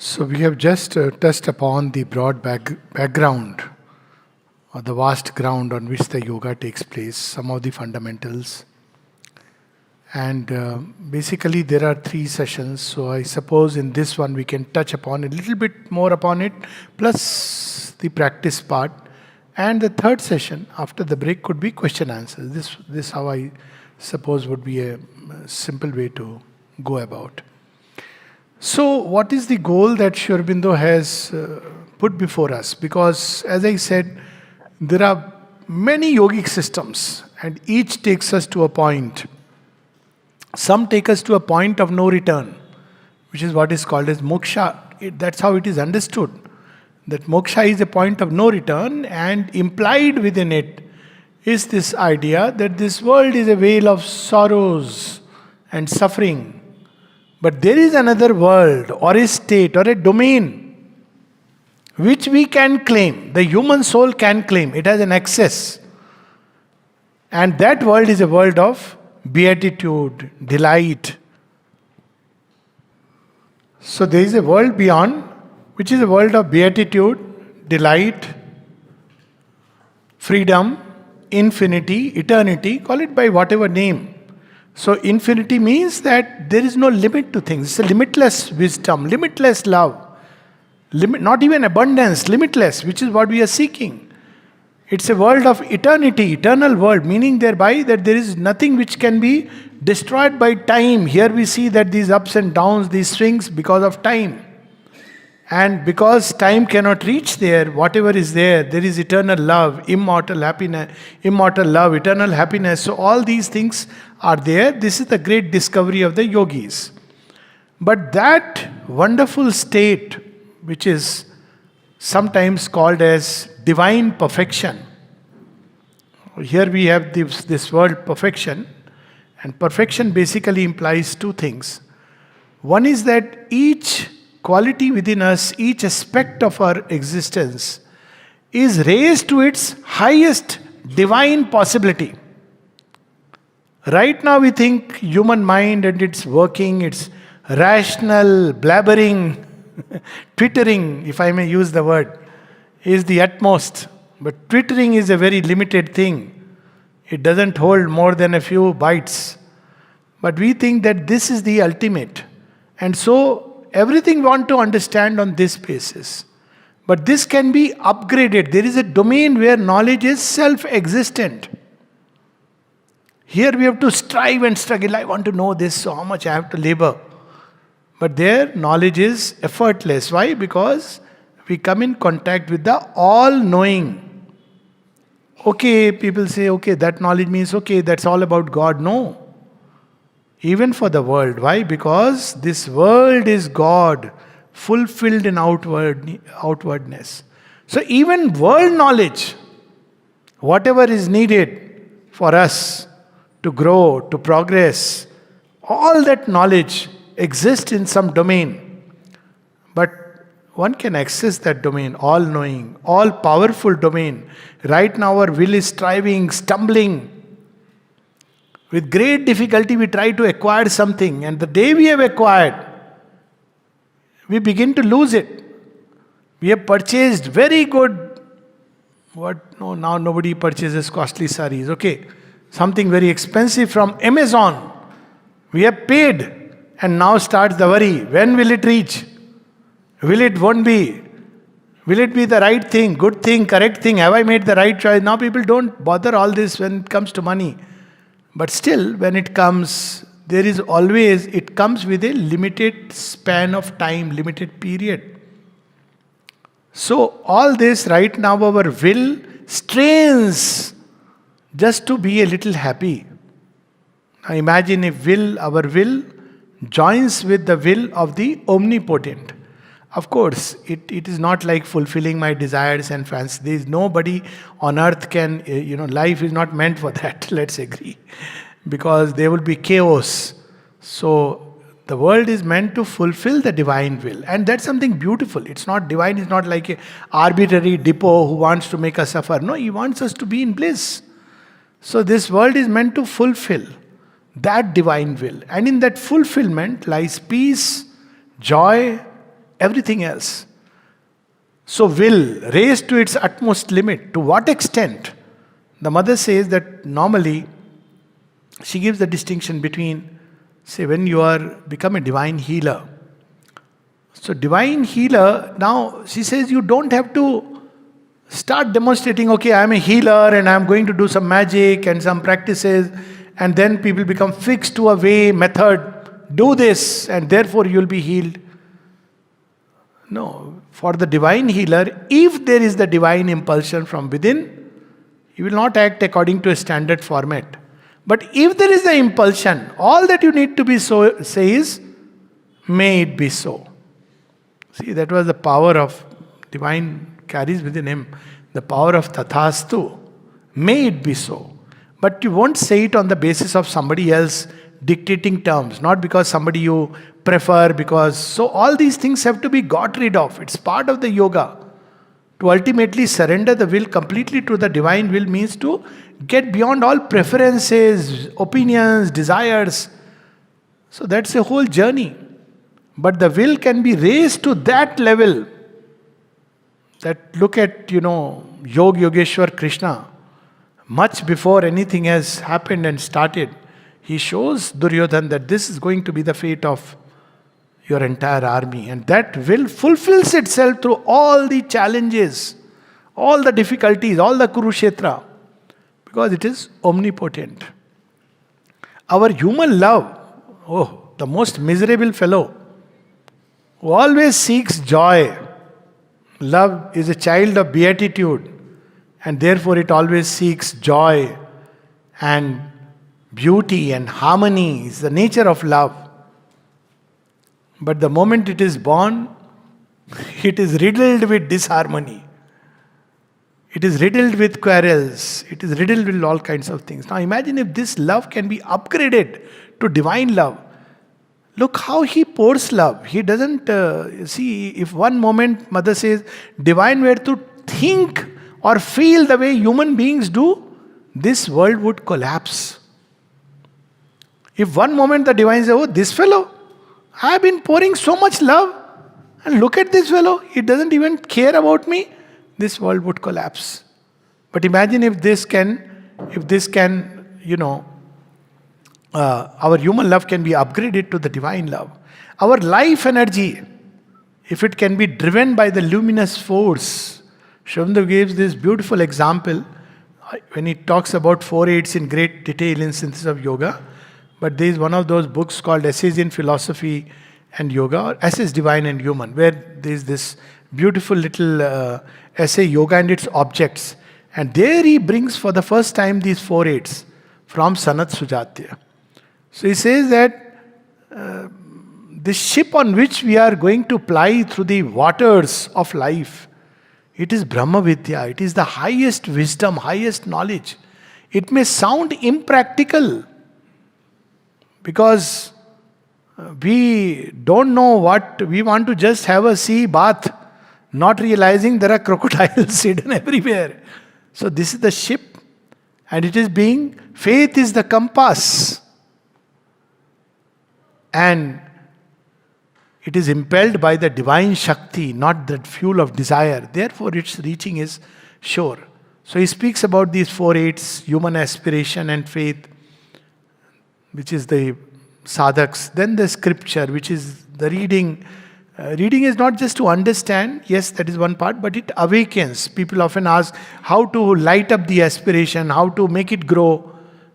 So we have just touched upon the broad background or the vast ground on which the yoga takes place, some of the fundamentals. And basically there are three sessions. So I suppose in this one we can touch upon a little bit more upon it, plus the practice part. And the third session after the break could be question answers. This how I suppose would be a simple way to go about. So, what is the goal that Sri Aurobindo has put before us? Because, as I said, there are many yogic systems, and each takes us to a point. Some take us to a point of no return, which is what is called as moksha. That's how it is understood. That moksha is a point of no return, and implied within it is this idea that this world is a vale of sorrows and suffering. But there is another world or a state or a domain which we can claim, the human soul can claim, it has an access. And that world is a world of beatitude, delight. So there is a world beyond, which is a world of beatitude, delight, freedom, infinity, eternity, call it by whatever name. So infinity means that there is no limit to things. It's a limitless wisdom, limitless love, not even abundance, limitless, which is what we are seeking. It's a world of eternity, eternal world, meaning thereby that there is nothing which can be destroyed by time. Here we see that these ups and downs, these swings because of time. And because time cannot reach there, whatever is there, there is eternal love, immortal happiness, immortal love, eternal happiness. So all these things are there. This is the great discovery of the yogis. But that wonderful state, which is sometimes called as divine perfection. Here we have this word perfection. And perfection basically implies two things. One is that each quality within us, each aspect of our existence is raised to its highest divine possibility. Right now we think human mind and its working, its rational, blabbering, twittering, if I may use the word, is the utmost. But twittering is a very limited thing. It doesn't hold more than a few bytes. But we think that this is the ultimate. And so everything we want to understand on this basis. But this can be upgraded. There is a domain where knowledge is self-existent. Here we have to strive and struggle. I want to know this, so how much I have to labor. But there, knowledge is effortless. Why? Because we come in contact with the all-knowing. Okay, people say, okay, that knowledge means, okay, that's all about God. No. Even for the world. Why? Because this world is God, fulfilled in outwardness. So even world knowledge, whatever is needed for us to grow, to progress, all that knowledge exists in some domain. But one can access that domain, all-knowing, all-powerful domain. Right now our will is striving, stumbling. With great difficulty we try to acquire something, and the day we have acquired, we begin to lose it. We have purchased very good, no, now nobody purchases costly saris, okay. Something very expensive from Amazon. We have paid, and now starts the worry. When will it reach? Won't be? Will it be the right thing, good thing, correct thing? Have I made the right choice? Now people don't bother all this when it comes to money. But still, when it comes, it comes with a limited span of time, limited period. So, all this right now, our will strains just to be a little happy. Now, imagine if our will joins with the will of the omnipotent. Of course, it is not like fulfilling my desires and fancies. There is nobody on earth can, life is not meant for that, let's agree. Because there will be chaos. So, the world is meant to fulfill the divine will. And that's something beautiful. It's not divine, it's not like an arbitrary dippo who wants to make us suffer. No, he wants us to be in bliss. So, this world is meant to fulfill that divine will. And in that fulfillment lies peace, joy, everything else. So will, raised to its utmost limit. To what extent? The mother says that normally she gives the distinction between, say, when you are become a divine healer. So divine healer, now she says you don't have to start demonstrating, okay, I am a healer and I am going to do some magic and some practices, and then people become fixed to a way, method. Do this and therefore you will be healed. No, for the divine healer, if there is the divine impulsion from within, he will not act according to a standard format. But if there is the impulsion, all that you need to be say is, may it be so. See, that was the power of divine carries within him, the power of tathastu. May it be so. But you won't say it on the basis of somebody else dictating terms, not because somebody you prefer, because so all these things have to be got rid of. It's part of the yoga. To ultimately surrender the will completely to the divine will means to get beyond all preferences, opinions, desires. So that's a whole journey. But the will can be raised to that level. That look at, Yogeshwar Krishna. Much before anything has happened and started, he shows Duryodhan that this is going to be the fate of your entire army. And that will fulfills itself through all the challenges, all the difficulties, all the Kurukshetra. Because it is omnipotent. Our human love, the most miserable fellow, who always seeks joy. Love is a child of beatitude, and therefore it always seeks joy and beauty and harmony is the nature of love. But the moment it is born, it is riddled with disharmony. It is riddled with quarrels. It is riddled with all kinds of things. Now imagine if this love can be upgraded to divine love. Look how he pours love. He doesn't see, if one moment mother says, divine were to think or feel the way human beings do, this world would collapse. If one moment the divine says, this fellow, I have been pouring so much love, and look at this fellow, he doesn't even care about me, this world would collapse. But imagine if this can, our human love can be upgraded to the divine love. Our life energy, if it can be driven by the luminous force. Sri Aurobindo gives this beautiful example when he talks about 4-8s in great detail in Synthesis of Yoga. But there is one of those books called Essays in Philosophy and Yoga, or Essays Divine and Human, where there is this beautiful little essay, Yoga and its Objects. And there he brings for the first time these 4-8s from Sanat Sujatya. So he says that this ship on which we are going to ply through the waters of life, it is Brahma Vidya, it is the highest wisdom, highest knowledge. It may sound impractical because we don't know what, we want to just have a sea bath, not realizing there are crocodiles hidden everywhere. So this is the ship, and it is being, faith is the compass. And it is impelled by the divine Shakti, not the fuel of desire. Therefore, its reaching is sure. So he speaks about these 4-8s, human aspiration and faith, which is the sadhaks. Then the scripture, which is the reading. Reading is not just to understand, yes, that is one part, but it awakens. People often ask how to light up the aspiration, how to make it grow.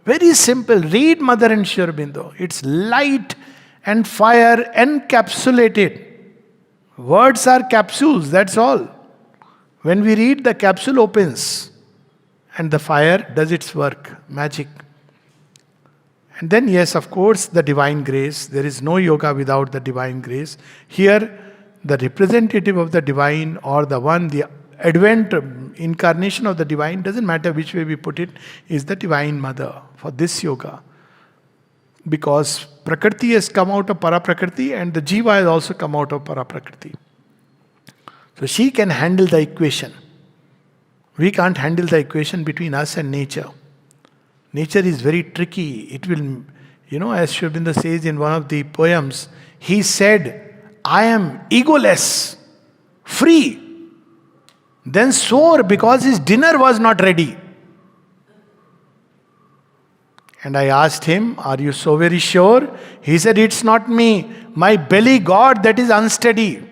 Very simple. Read Mother and Sri Aurobindo. It's light and fire encapsulated. Words are capsules, that's all. When we read, the capsule opens and the fire does its work, magic. And then, yes, of course, the divine grace. There is no yoga without the divine grace. Here, the representative of the divine, or the one, the advent, incarnation of the divine, doesn't matter which way we put it, is the divine mother for this yoga. Because Prakriti has come out of Paraprakriti and the Jiva has also come out of Paraprakriti. So she can handle the equation. We can't handle the equation between us and nature. Nature is very tricky. It will, as Sri Aurobindo says in one of the poems, he said, I am egoless, free. Then sore because his dinner was not ready. And I asked him, are you so very sure? He said, it's not me. My belly god that is unsteady.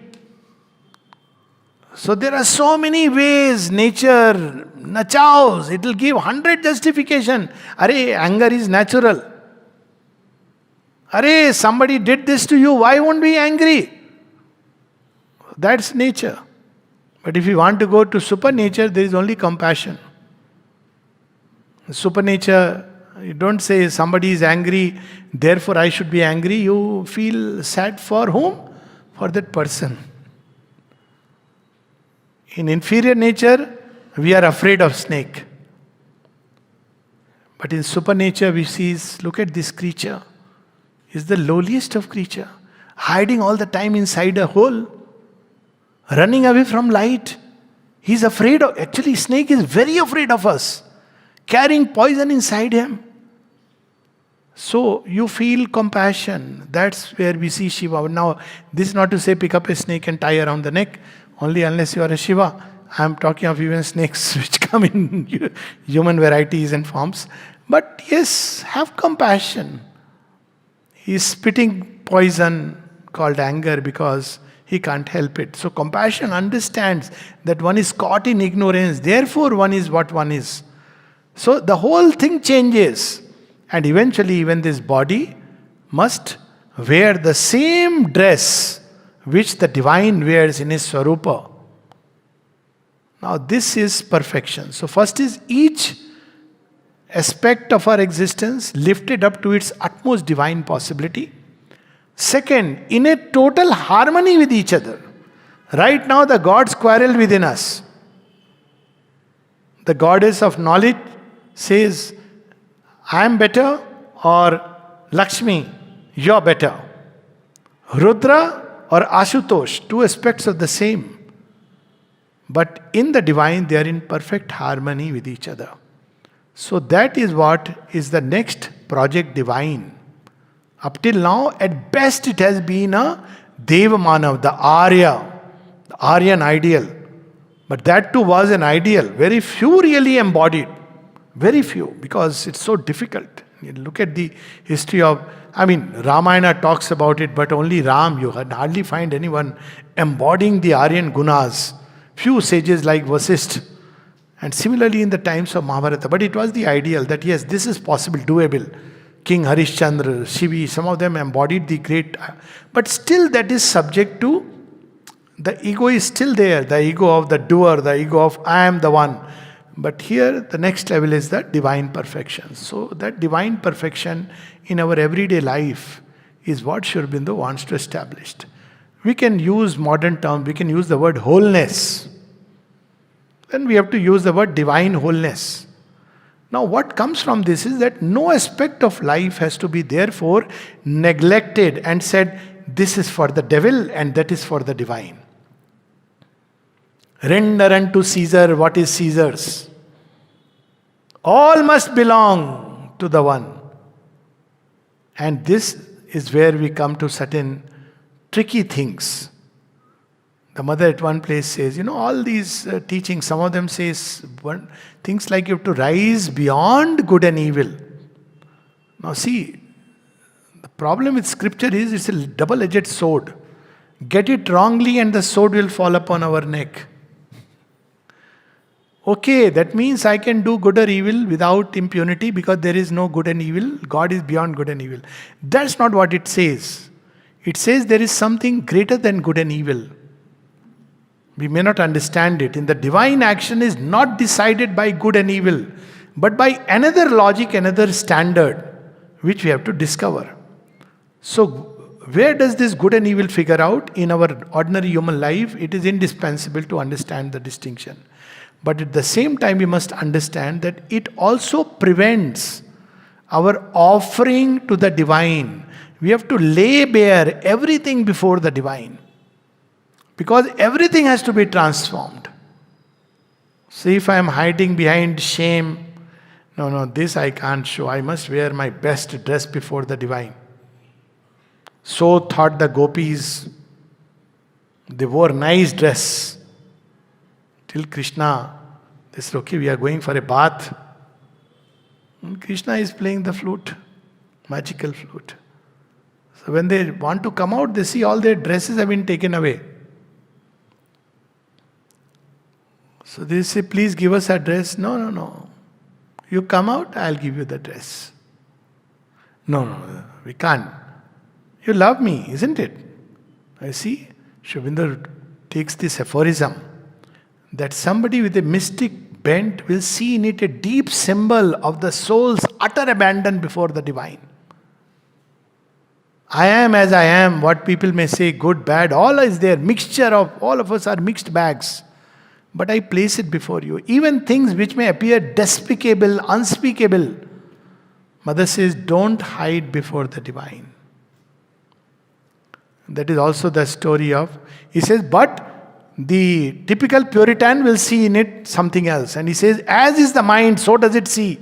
So there are so many ways nature nachaos. It will give 100 justification. Arey, anger is natural. Arey, somebody did this to you. Why won't be angry? That's nature. But if you want to go to supernature, there is only compassion. Supernature, you don't say somebody is angry, therefore I should be angry. You feel sad for whom? For that person. In inferior nature, we are afraid of snake. But in supernature, we see, look at this creature. Is the lowliest of creature, hiding all the time inside a hole, running away from light. He's afraid of, actually snake is very afraid of us, carrying poison inside him. So you feel compassion. That's where we see Shiva. Now, this is not to say pick up a snake and tie around the neck, only unless you are a Shiva. I am talking of even snakes which come in human varieties and forms. But yes, have compassion. He is spitting poison called anger because he can't help it. So compassion understands that one is caught in ignorance, therefore one is what one is. So the whole thing changes. And eventually even this body must wear the same dress which the divine wears in his Swarupa. Now this is perfection. So first is each aspect of our existence lifted up to its utmost divine possibility. Second, in a total harmony with each other. Right now the gods quarrel within us. The goddess of knowledge says, I am better, or Lakshmi, you're better. Rudra or Ashutosh, two aspects of the same. But in the divine, they are in perfect harmony with each other. So that is what is the next project divine. Up till now, at best it has been a Deva Manav, the Aryan ideal. But that too was an ideal. Very few really embodied. Very few, because it's so difficult. You look at the history of, Ramayana talks about it, but only Ram, you hardly find anyone embodying the Aryan gunas. Few sages like Vasisht. And similarly in the times of Mahabharata. But it was the ideal that yes, this is possible, doable. King Harishchandra, Shivi, some of them embodied the great. But still that is subject to, the ego is still there. The ego of the doer, the ego of I am the one. But here the next level is the divine perfection. So that divine perfection in our everyday life is what Sri Aurobindo wants to establish. We can use modern terms, we can use the word wholeness. Then we have to use the word divine wholeness. Now what comes from this is that no aspect of life has to be therefore neglected and said, this is for the devil and that is for the divine. Render unto Caesar what is Caesar's. All must belong to the one. And this is where we come to certain tricky things. The mother at one place says, all these teachings, some of them says things like you have to rise beyond good and evil. Now see, the problem with scripture is it's a double-edged sword. Get it wrongly and the sword will fall upon our neck. Okay, that means I can do good or evil without impunity because there is no good and evil. God is beyond good and evil. That's not what it says. It says there is something greater than good and evil. We may not understand it. In the divine action is not decided by good and evil, but by another logic, another standard, which we have to discover. So, where does this good and evil figure out? In our ordinary human life, it is indispensable to understand the distinction. But at the same time, we must understand that it also prevents our offering to the divine. We have to lay bare everything before the divine. Because everything has to be transformed. See, if I am hiding behind shame, no, this I can't show. I must wear my best dress before the divine. So thought the gopis. They wore nice dress. Till Krishna, they said, okay, we are going for a bath. And Krishna is playing the flute, magical flute. So when they want to come out, they see all their dresses have been taken away. So they say, please give us a dress. No, no, no. You come out, I'll give you the dress. No, no, we can't. You love me, isn't it? I see, Sri Aurobindo takes this aphorism that somebody with a mystic bent will see in it a deep symbol of the soul's utter abandon before the divine. I am as I am, what people may say, good, bad, all is there. Mixture of, all of us are mixed bags. But I place it before you. Even things which may appear despicable, unspeakable. Mother says, don't hide before the divine. That is also the story of, he says, but the typical Puritan will see in it something else. And he says, as is the mind, so does it see.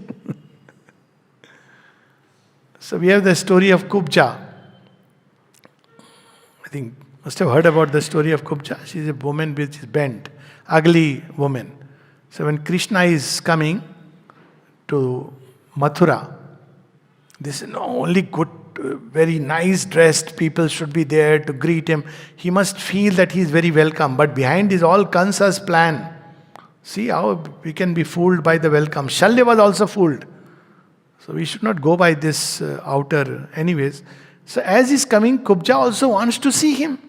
So we have the story of Kubja. I think must have heard about the story of Kubja. She is a woman which is bent, ugly woman. So when Krishna is coming to Mathura, they say, no, only good, very nice dressed people should be there to greet him. He must feel that he is very welcome. But behind is all Kansa's plan. See how we can be fooled by the welcome. Shalya was also fooled. So we should not go by this outer. Anyways, so as he's coming, Kubja also wants to see him.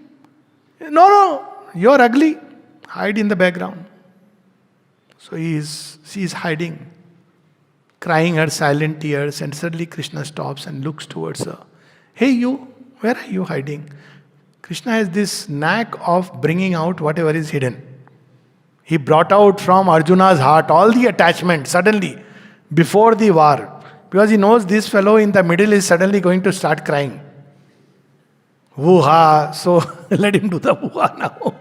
No, no, you're ugly. Hide in the background. So she is hiding, crying her silent tears, and suddenly Krishna stops and looks towards her. Hey you, where are you hiding? Krishna has this knack of bringing out whatever is hidden. He brought out from Arjuna's heart all the attachment suddenly, before the war. Because he knows this fellow in the middle is suddenly going to start crying. Woo-ha! So let him do the woo-ha now.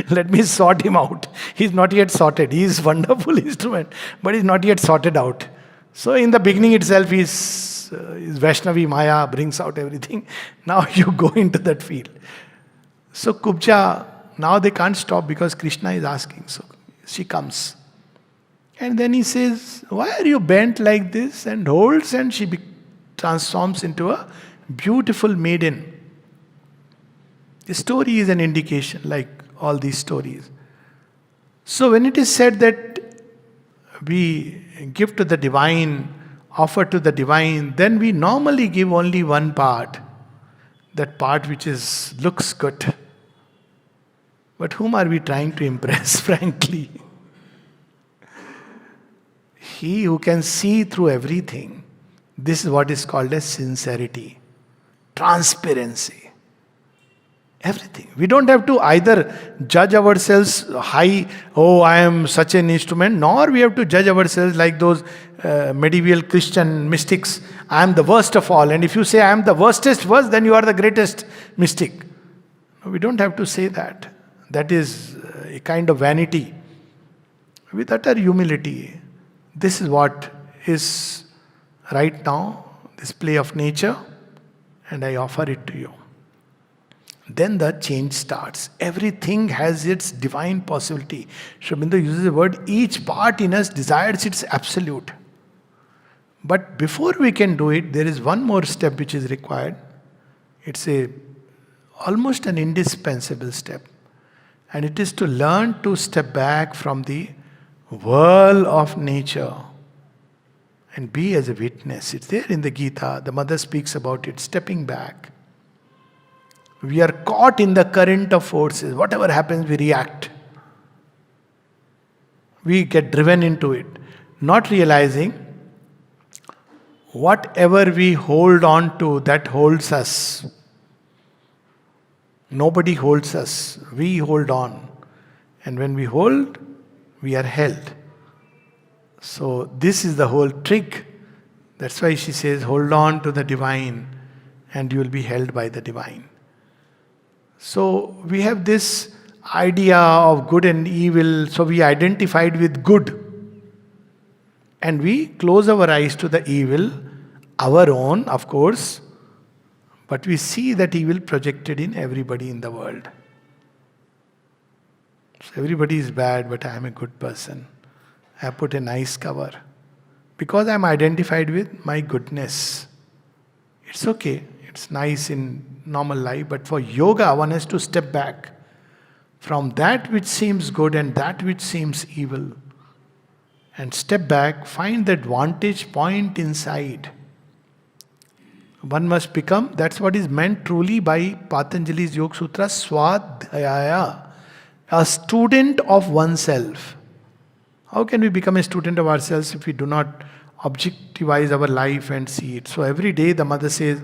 Let me sort him out. He's not yet sorted. He is a wonderful instrument, but he's not yet sorted out. So in the beginning itself, his Vaishnavi Maya brings out everything. Now you go into that field. So Kubja, now they can't stop because Krishna is asking. So she comes. And then he says, why are you bent like this? And holds, and she transforms into a beautiful maiden. The story is an indication, like all these stories. So when it is said that we give to the divine, offer to the divine, then we normally give only one part. That part which looks good. But whom are we trying to impress, frankly? He who can see through everything. This is what is called as sincerity, transparency. Everything. We don't have to either judge ourselves high, oh, I am such an instrument, nor we have to judge ourselves like those medieval Christian mystics. I am the worst of all. And if you say I am the worstest worst, then you are the greatest mystic. No, we don't have to say that. That is a kind of vanity. With utter humility, this is what is right now, this play of nature, and I offer it to you. Then the change starts. Everything has its divine possibility. Sri Aurobindo uses the word, each part in us desires its absolute. But before we can do it, there is one more step which is required. It's almost an indispensable step. And it is to learn to step back from the whirl of nature and be as a witness. It's there in the Gita. The mother speaks about it, stepping back. We are caught in the current of forces. Whatever happens, we react. We get driven into it, not realizing whatever we hold on to, that holds us. Nobody holds us. We hold on. And when we hold, we are held. So this is the whole trick. That's why she says, hold on to the divine and you will be held by the divine. So we have this idea of good and evil. So we identified with good. And we close our eyes to the evil, our own, of course. But we see that evil projected in everybody in the world. So everybody is bad, but I am a good person. I put a nice cover. Because I am identified with my goodness. It's okay. It's nice in normal life. But for yoga, one has to step back from that which seems good and that which seems evil. And step back, find that vantage point inside. One must become, that's what is meant truly by Patanjali's Yoga Sutra, Swadhyaya, a student of oneself. How can we become a student of ourselves if we do not objectivize our life and see it? So every day the mother says,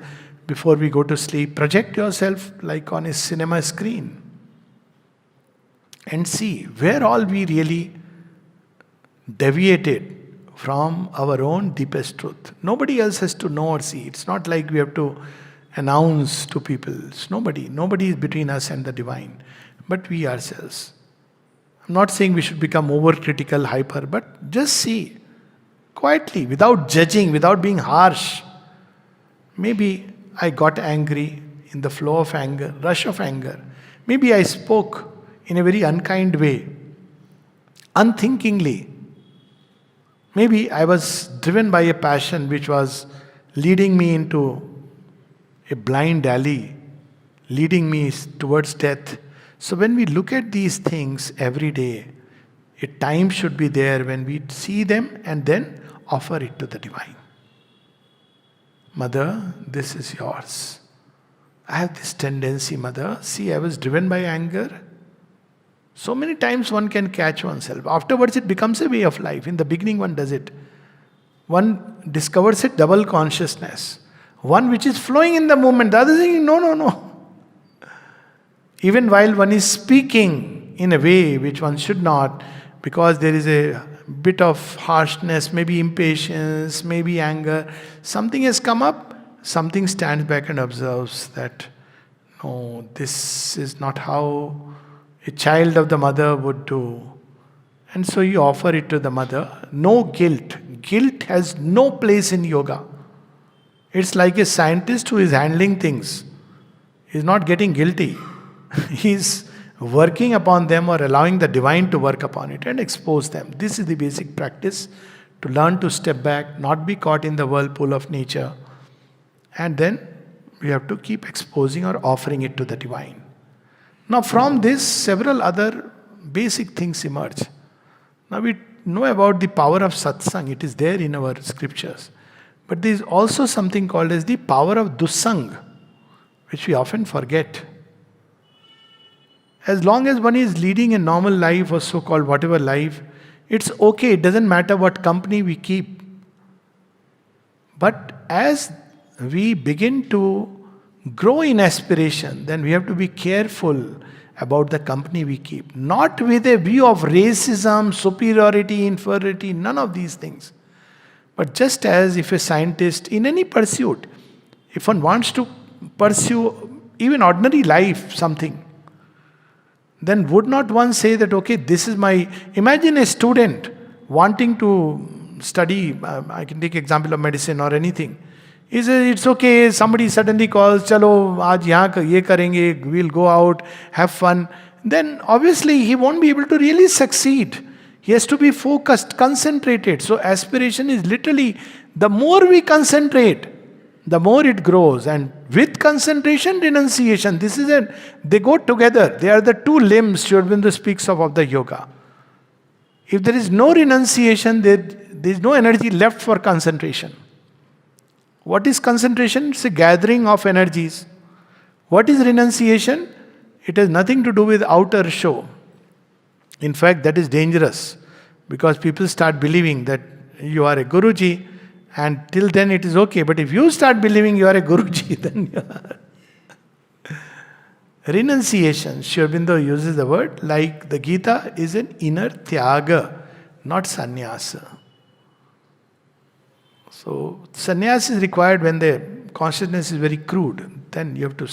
before we go to sleep, project yourself like on a cinema screen and see where all we really deviated from our own deepest truth. Nobody else has to know or see. It's not like we have to announce to people. It's nobody. Nobody is between us and the divine, but we ourselves. I'm not saying we should become overcritical, hyper, but just see quietly, without judging, without being harsh. Maybe I got angry in the flow of anger, rush of anger. Maybe I spoke in a very unkind way, unthinkingly. Maybe I was driven by a passion which was leading me into a blind alley, leading me towards death. So when we look at these things every day, a time should be there when we see them and then offer it to the divine. Mother, this is yours. I have this tendency, Mother. See, I was driven by anger. So many times one can catch oneself. Afterwards it becomes a way of life. In the beginning one does it. One discovers a double consciousness. One which is flowing in the moment. The other thing, no. Even while one is speaking in a way which one should not, because there is a bit of harshness, maybe impatience, maybe anger, something has come up, something stands back and observes that, no, this is not how a child of the mother would do. And so you offer it to the mother. No guilt. Guilt has no place in yoga. It's like a scientist who is handling things. He's not getting guilty. He's working upon them or allowing the divine to work upon it and expose them. This is the basic practice, to learn to step back, not be caught in the whirlpool of nature. And then we have to keep exposing or offering it to the divine. Now from this, several other basic things emerge. Now we know about the power of satsang. It is there in our scriptures. But there is also something called as the power of dussang, which we often forget. As long as one is leading a normal life or so-called whatever life, it's okay. It doesn't matter what company we keep. But as we begin to grow in aspiration, then we have to be careful about the company we keep. Not with a view of racism, superiority, inferiority, none of these things. But just as if a scientist in any pursuit, if one wants to pursue even ordinary life, something, then would not one say that, okay, this is my... Imagine a student wanting to study, I can take example of medicine or anything. He says, it's okay, somebody suddenly calls, chalo, aaj yahan ye karenge, we'll go out, have fun. Then obviously he won't be able to really succeed. He has to be focused, concentrated. So aspiration is literally, the more we concentrate, the more it grows. And with concentration, renunciation. They go together. They are the two limbs Sri Aurobindo speaks of the yoga. If there is no renunciation, there is no energy left for concentration. What is concentration? It's a gathering of energies. What is renunciation? It has nothing to do with outer show. In fact, that is dangerous, because people start believing that you are a Guruji, and till then it is okay. But if you start believing you are a Guruji, then you are. Renunciation, Sri Aurobindo uses the word, like the Gita, is an inner tyaga, not sannyasa. So, sannyas is required when the consciousness is very crude. Then you have to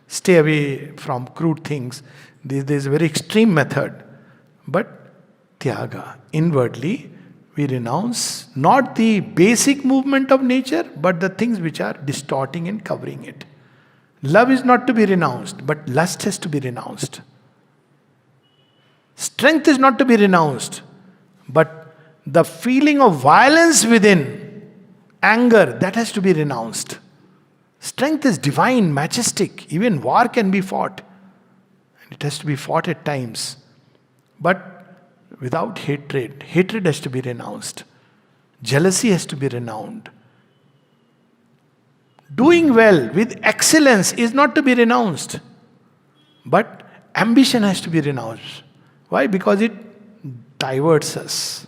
stay away from crude things. There is a very extreme method. But tyaga, inwardly, we renounce not the basic movement of nature, but the things which are distorting and covering it. Love is not to be renounced, but lust has to be renounced. Strength is not to be renounced, but the feeling of violence within, anger, that has to be renounced. Strength is divine, majestic. Even war can be fought. And it has to be fought at times. But without hatred. Hatred has to be renounced. Jealousy has to be renounced. Doing well with excellence is not to be renounced. But ambition has to be renounced. Why? Because it diverts us.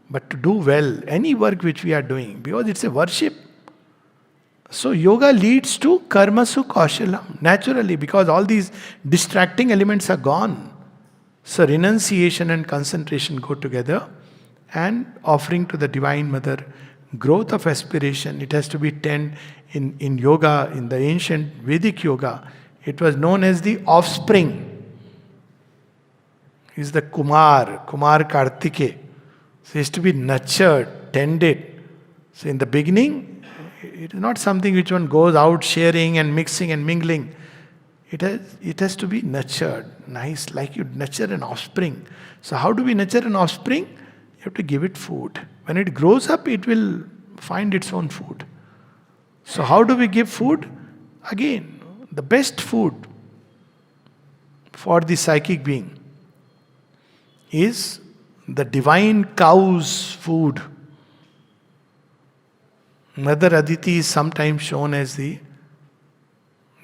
But to do well, any work which we are doing, because it's a worship. So yoga leads to karmasu kaushalam, naturally, because all these distracting elements are gone. So renunciation and concentration go together, and offering to the Divine Mother, growth of aspiration, it has to be tend in yoga, in the ancient Vedic yoga, it was known as the offspring. Is the Kumar Kartike. So it has to be nurtured, tended. So in the beginning, it is not something which one goes out sharing and mixing and mingling. It has to be nurtured, nice, like you nurture an offspring. So how do we nurture an offspring? You have to give it food. When it grows up, it will find its own food. So how do we give food? Again, the best food for the psychic being is the divine cow's food. Mother Aditi is sometimes shown as the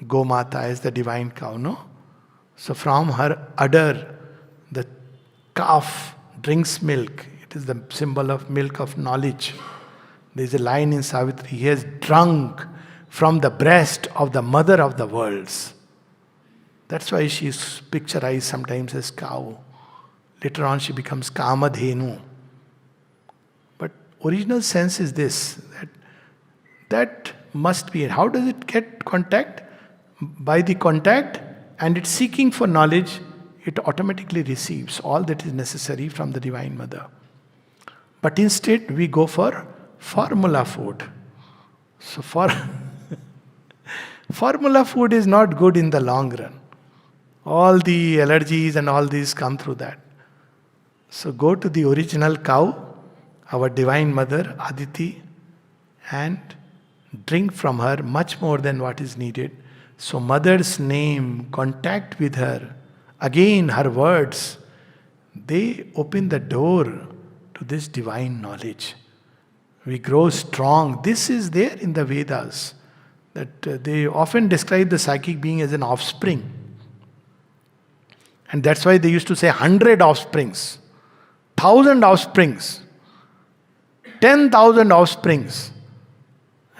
Gomata, as the divine cow, no? So from her udder, the calf drinks milk. It is the symbol of milk of knowledge. There is a line in Savitri, he has drunk from the breast of the mother of the worlds. That's why she is picturized sometimes as cow. Later on she becomes Kamadhenu. But original sense is this, that must be. How does it get contact? By the contact, and it's seeking for knowledge, it automatically receives all that is necessary from the Divine Mother. But instead we go for formula food. So formula food is not good in the long run. All the allergies and all these come through that. So go to the original cow, our Divine Mother, Aditi, and drink from her much more than what is needed. So mother's name, contact with her, again her words, they open the door to this divine knowledge. We grow strong. This is there in the Vedas, that they often describe the psychic being as an offspring. And that's why they used to say 100 offsprings, 1,000 offsprings, 10,000 offsprings.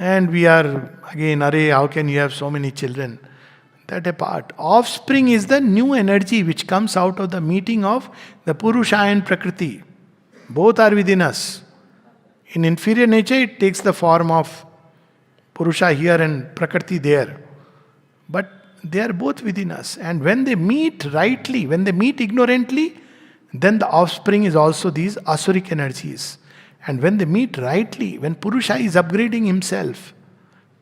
And we are, again, array, how can you have so many children? That apart. Offspring is the new energy which comes out of the meeting of the Purusha and Prakriti. Both are within us. In inferior nature, it takes the form of Purusha here and Prakriti there. But they are both within us. And when they meet rightly, when they meet ignorantly, then the offspring is also these Asuric energies. And when they meet rightly, when Purusha is upgrading himself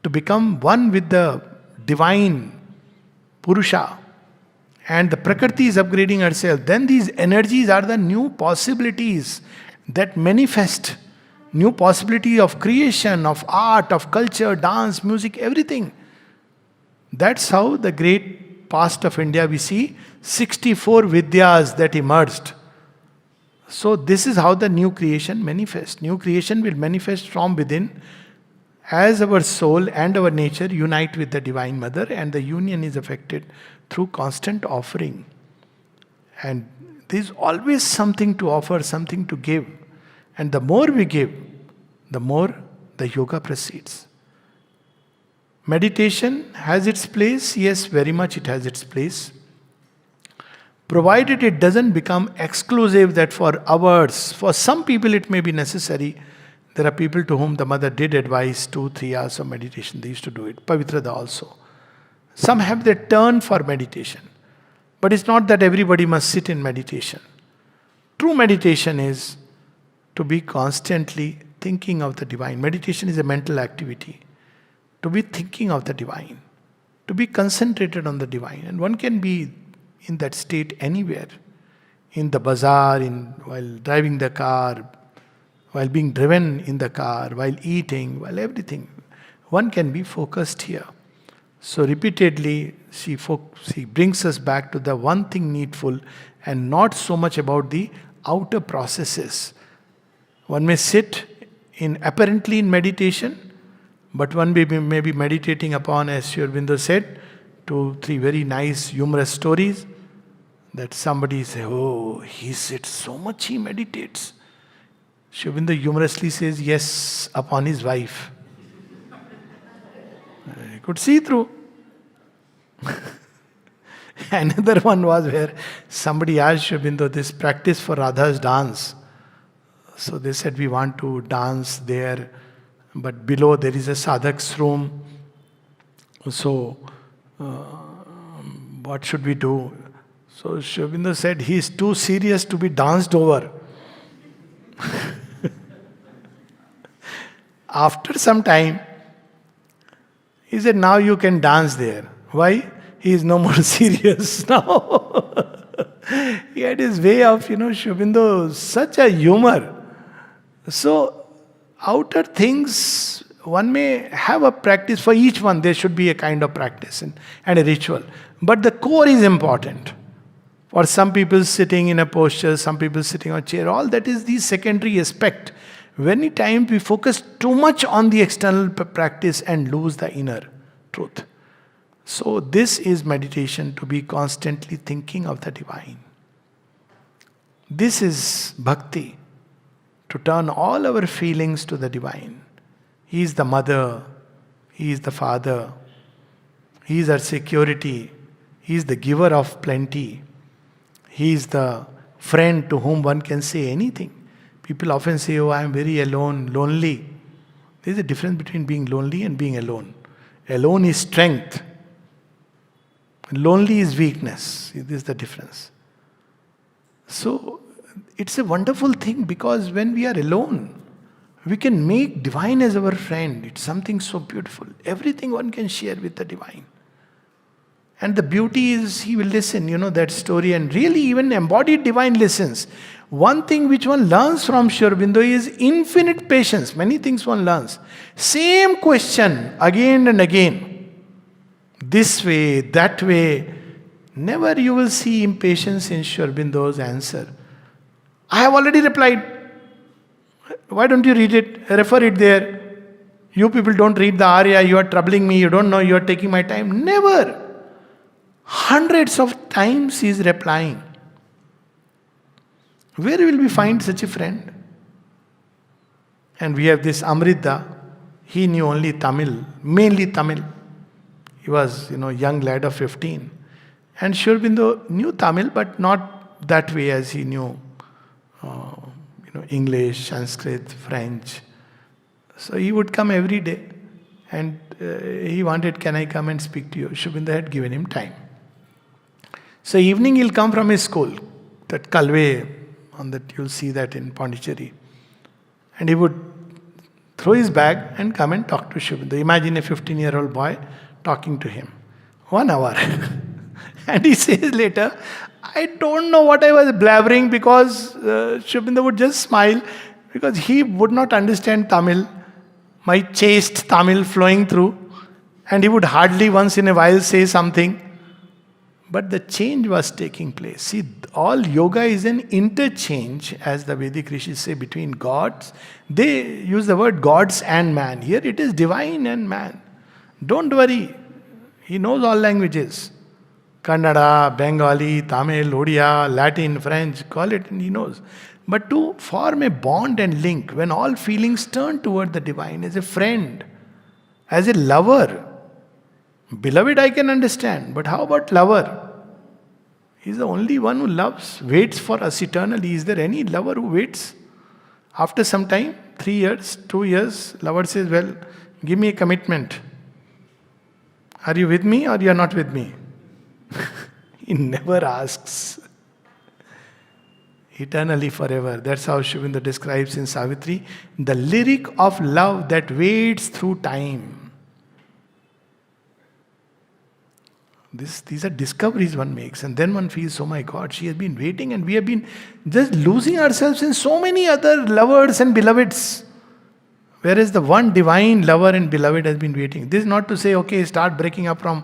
to become one with the divine Purusha, and the Prakriti is upgrading herself, then these energies are the new possibilities that manifest. New possibility of creation, of art, of culture, dance, music, everything. That's how the great past of India we see 64 Vidyas that emerged. So this is how the new creation manifests. New creation will manifest from within as our soul and our nature unite with the Divine Mother, and the union is effected through constant offering. And there's always something to offer, something to give. And the more we give, the more the yoga proceeds. Meditation has its place. Yes, very much it has its place. Provided it doesn't become exclusive that for hours, for some people it may be necessary. There are people to whom the mother did advise 2-3 hours of meditation. They used to do it. Pavitrada also. Some have their turn for meditation. But it's not that everybody must sit in meditation. True meditation is to be constantly thinking of the divine. Meditation is a mental activity. To be thinking of the divine. To be concentrated on the divine. And one can be in that state anywhere. in the bazaar, while driving the car, while being driven in the car, while eating, while everything. One can be focused here. So repeatedly, she brings us back to the one thing needful and not so much about the outer processes. One may sit apparently in meditation, but one may be meditating upon, as Sri Aurobindo said, 2, 3 very nice humorous stories that somebody say, oh, he sits so much, he meditates. Sri Aurobindo humorously says, yes, upon his wife. I could see through. Another one was where somebody asked Sri Aurobindo this practice for Radha's dance. So they said, we want to dance there, but below there is a sadhak's room. So, what should we do? So Sri Aurobindo said, he is too serious to be danced over. After some time, he said, now you can dance there. Why? He is no more serious now. He had his way of, Sri Aurobindo, such a humor. So, outer things, one may have a practice. For each one, there should be a kind of practice and a ritual. But the core is important. For some people sitting in a posture, some people sitting on a chair, all that is the secondary aspect. Many times we focus too much on the external practice and lose the inner truth. So this is meditation, to be constantly thinking of the divine. This is bhakti, to turn all our feelings to the divine. He is the mother, He is the father, He is our security, He is the giver of plenty, He is the friend to whom one can say anything. People often say, oh, I am very alone, lonely. There is a difference between being lonely and being alone. Alone is strength. Lonely is weakness. This is the difference. So, it's a wonderful thing, because when we are alone, we can make divine as our friend. It's something so beautiful. Everything one can share with the divine. And the beauty is, he will listen, that story, and really even embodied divine listens. One thing which one learns from Sri Aurobindo is infinite patience. Many things one learns. Same question again and again. This way, that way. Never you will see impatience in Sri Aurobindo's answer. I have already replied. Why don't you read it? Refer it there. You people don't read the Arya. You are troubling me. You don't know. You are taking my time. Never. Hundreds of times he is replying. Where will we find such a friend? And we have this Amrita. He knew only Tamil, mainly Tamil. He was, young lad of 15. And Sri Aurobindo knew Tamil, but not that way as he knew, English, Sanskrit, French. So he would come every day, and he wanted, can I come and speak to you? Sri Aurobindo had given him time. So evening he'll come from his school, that Kalve, on that you'll see that in Pondicherry. And he would throw his bag and come and talk to Sri Aurobindo. Imagine a 15-year-old boy talking to him. 1 hour. And he says later, I don't know what I was blabbering, because Sri Aurobindo would just smile, because he would not understand Tamil, my chaste Tamil flowing through, and he would hardly once in a while say something. But the change was taking place. See, all yoga is an interchange, as the Vedic rishis say, between gods. They use the word gods and man. Here it is divine and man. Don't worry. He knows all languages. Kannada, Bengali, Tamil, Odia, Latin, French, call it, and he knows. But to form a bond and link, when all feelings turn toward the divine, as a friend, as a lover. Beloved I can understand, but how about lover? He's the only one who loves, waits for us eternally. Is there any lover who waits? After some time, 3 years, 2 years, lover says, well, give me a commitment. Are you with me or you are not with me? He never asks. Eternally, forever. That's how Sri Aurobindo describes in Savitri, the lyric of love that waits through time. These are discoveries one makes, and then one feels, oh my God, she has been waiting, and we have been just losing ourselves in so many other lovers and beloveds. Whereas the one divine lover and beloved has been waiting. This is not to say, okay, start breaking up from.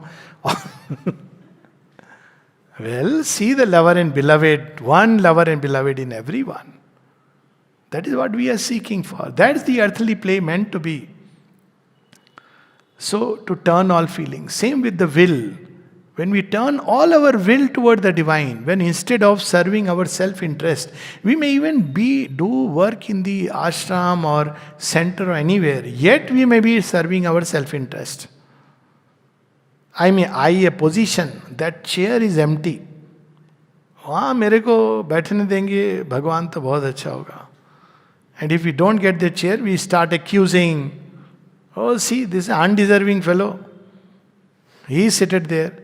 Well, see the lover and beloved, one lover and beloved in everyone. That is what we are seeking for. That's the earthly play meant to be. So, to turn all feelings. Same with the will. When we turn all our will toward the divine, when instead of serving our self-interest, we may even do work in the ashram or center or anywhere, yet we may be serving our self-interest. I may eye a position, that chair is empty. वहाँ मेरे को बैठने देंगे भगवान तो बहुत अच्छा होगा. And if we don't get the chair, we start accusing. Oh, see, this undeserving fellow. He is seated there.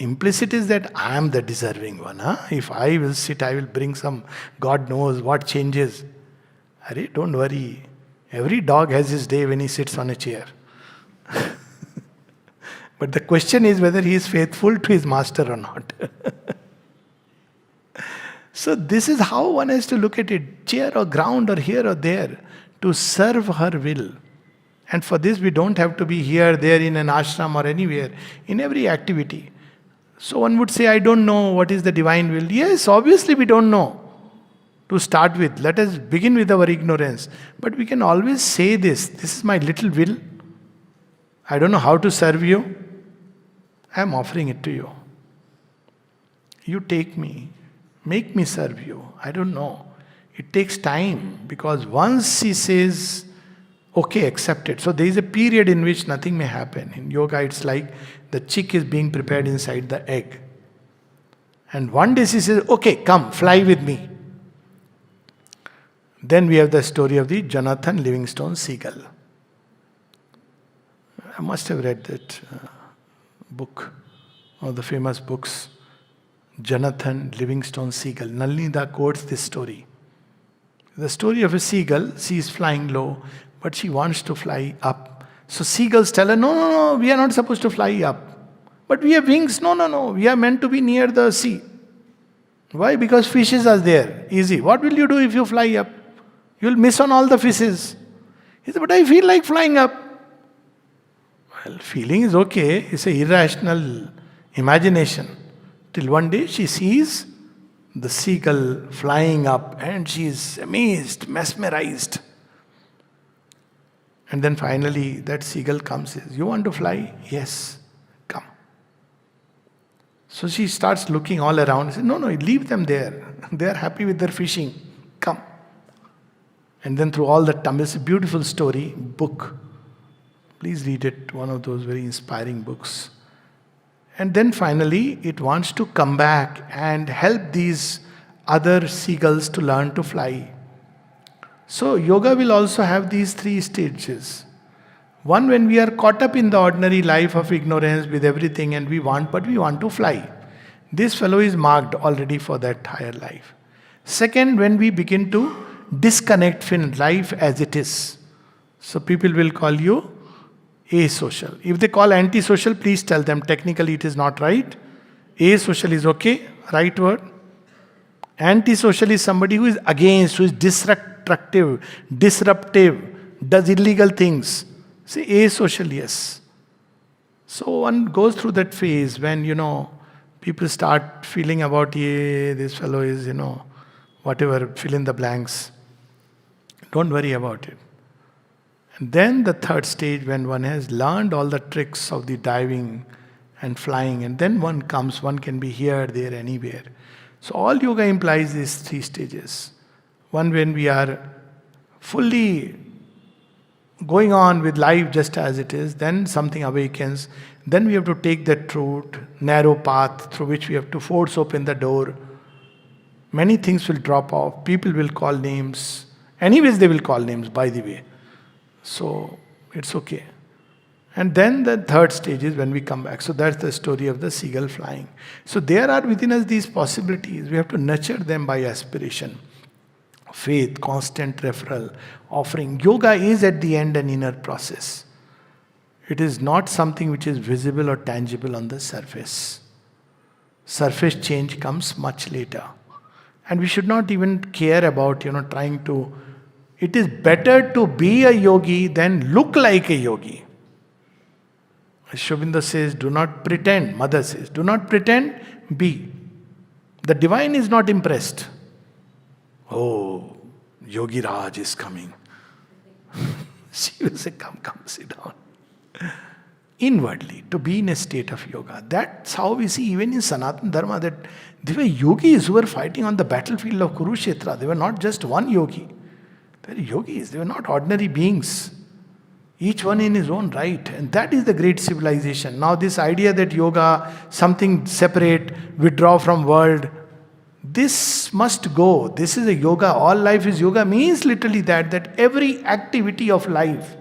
Implicit is that I am the deserving one. If I will sit, I will bring some God knows what changes. Arey, don't worry. Every dog has his day when he sits on a chair. But the question is whether he is faithful to his master or not. So this is how one has to look at it. Chair or ground or here or there. To serve her will. And for this we don't have to be here, there in an ashram or anywhere. In every activity. So one would say, I don't know what is the divine will. Yes, obviously we don't know. To start with, let us begin with our ignorance. But we can always say this. This is my little will. I don't know how to serve you. I am offering it to you. You take me. Make me serve you. I don't know. It takes time. Because once he says, okay, accept it. So there is a period in which nothing may happen. In yoga, it's like the chick is being prepared inside the egg. And one day she says, okay, come, fly with me. Then we have the story of the Jonathan Livingstone seagull. I must have read that book, one of the famous books, Jonathan Livingstone seagull. Nalnida quotes this story. The story of a seagull, she is flying low, but she wants to fly up. So seagulls tell her, no, we are not supposed to fly up. But we have wings. No, we are meant to be near the sea. Why? Because fishes are there. Easy. What will you do if you fly up? You will miss on all the fishes. He said, but I feel like flying up. Well, feeling is okay. It's an irrational imagination. Till one day she sees the seagull flying up and she is amazed, mesmerized. And then finally that seagull comes and says, you want to fly? Yes, come. So she starts looking all around. She says, no, leave them there. They are happy with their fishing. Come. And then through all the time, it's a beautiful story, book. Please read it, one of those very inspiring books. And then finally, it wants to come back and help these other seagulls to learn to fly. So, yoga will also have these three stages. One, when we are caught up in the ordinary life of ignorance with everything and we want to fly. This fellow is marked already for that higher life. Second, when we begin to disconnect from life as it is. So, people will call you asocial. If they call antisocial, please tell them technically it is not right. Asocial is okay, right word. Antisocial is somebody who is against, who is disruptive, does illegal things. Say asocial, yes. So one goes through that phase when, people start feeling about, this fellow is, whatever, fill in the blanks. Don't worry about it. And then the third stage, when one has learned all the tricks of the diving and flying, and then one can be here, there, anywhere. So all yoga implies these three stages. One, when we are fully going on with life just as it is, then something awakens. Then we have to take that route, narrow path through which we have to force open the door. Many things will drop off. People will call names. Anyways, they will call names, by the way. So, it's okay. And then the third stage is when we come back. So that's the story of the seagull flying. So there are within us these possibilities. We have to nurture them by aspiration. Faith, constant referral, offering. Yoga is at the end an inner process. It is not something which is visible or tangible on the surface. Surface change comes much later. And we should not even care about, trying to. It is better to be a yogi than look like a yogi. Sri Aurobindo says, do not pretend. Mother says, do not pretend, be. The divine is not impressed. Oh, Yogi Raj is coming. She will say, come, sit down. Inwardly, to be in a state of yoga. That's how we see even in Sanatana Dharma that there were yogis who were fighting on the battlefield of Kurukshetra. They were not just one yogi. They were yogis. They were not ordinary beings. Each one in his own right. And that is the great civilization. Now this idea that yoga, something separate, withdraw from world, this must go. This is a yoga. All life is yoga means literally that every activity of life,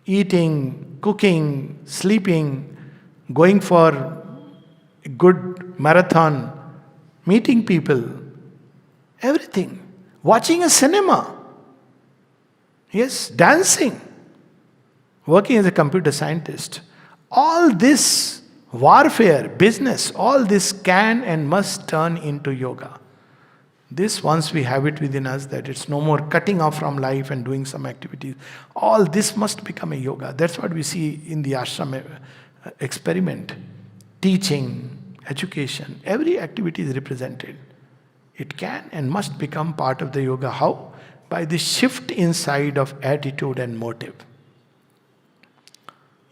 eating, cooking, sleeping, going for a good marathon, meeting people, everything. Watching a cinema. Yes, dancing. Working as a computer scientist. All this warfare, business, all this can and must turn into yoga. This, once we have it within us, that it's no more cutting off from life and doing some activities. All this must become a yoga. That's what we see in the ashram experiment. Teaching, education, every activity is represented. It can and must become part of the yoga. How? By the shift inside of attitude and motive.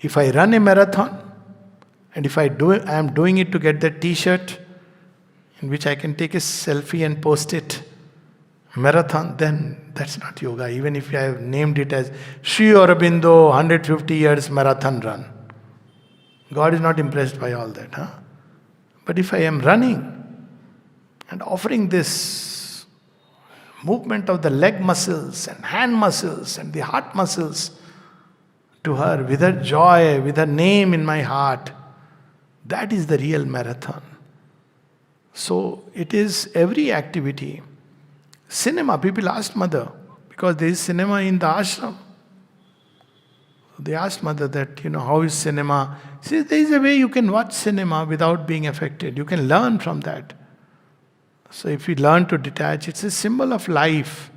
If I run a marathon, and if I am doing it to get that t-shirt, in which I can take a selfie and post it, marathon, then that's not yoga. Even if I have named it as Sri Aurobindo 150 years marathon run. God is not impressed by all that. Huh? But if I am running and offering this movement of the leg muscles and hand muscles and the heart muscles to her with her joy, with her name in my heart, that is the real marathon. So it is every activity. Cinema, people asked mother, because there is cinema in the ashram. They asked mother that, how is cinema? She says, there is a way you can watch cinema without being affected. You can learn from that. So if we learn to detach, it's a symbol of life.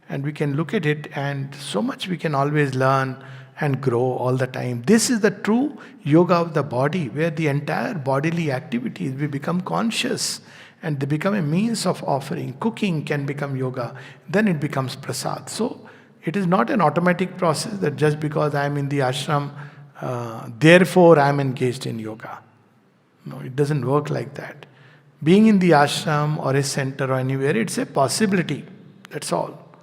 And we can look at it and so much we can always learn and grow all the time. This is the true yoga of the body, where the entire bodily activities, we become conscious and they become a means of offering. Cooking can become yoga, then it becomes prasad. So it is not an automatic process that just because I am in the ashram, therefore I am engaged in yoga. No, it doesn't work like that. Being in the ashram or a center or anywhere, it's a possibility. That's all.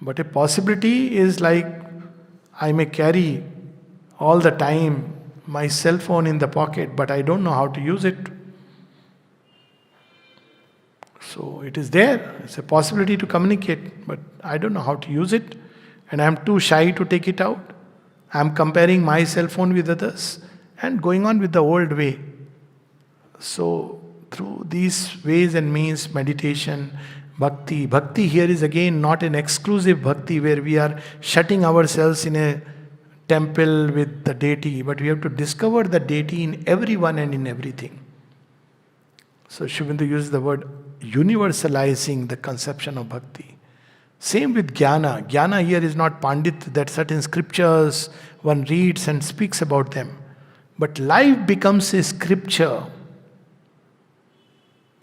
But a possibility is like I may carry all the time my cell phone in the pocket, but I don't know how to use it. So it is there. It's a possibility to communicate, but I don't know how to use it. And I'm too shy to take it out. I'm comparing my cell phone with others and going on with the old way. So through these ways and means, meditation, bhakti. Bhakti here is again not an exclusive bhakti where we are shutting ourselves in a temple with the deity, but we have to discover the deity in everyone and in everything. So Sri Aurobindo uses the word universalizing the conception of bhakti. Same with jnana. Jnana here is not pandit, that certain scriptures one reads and speaks about them. But life becomes a scripture.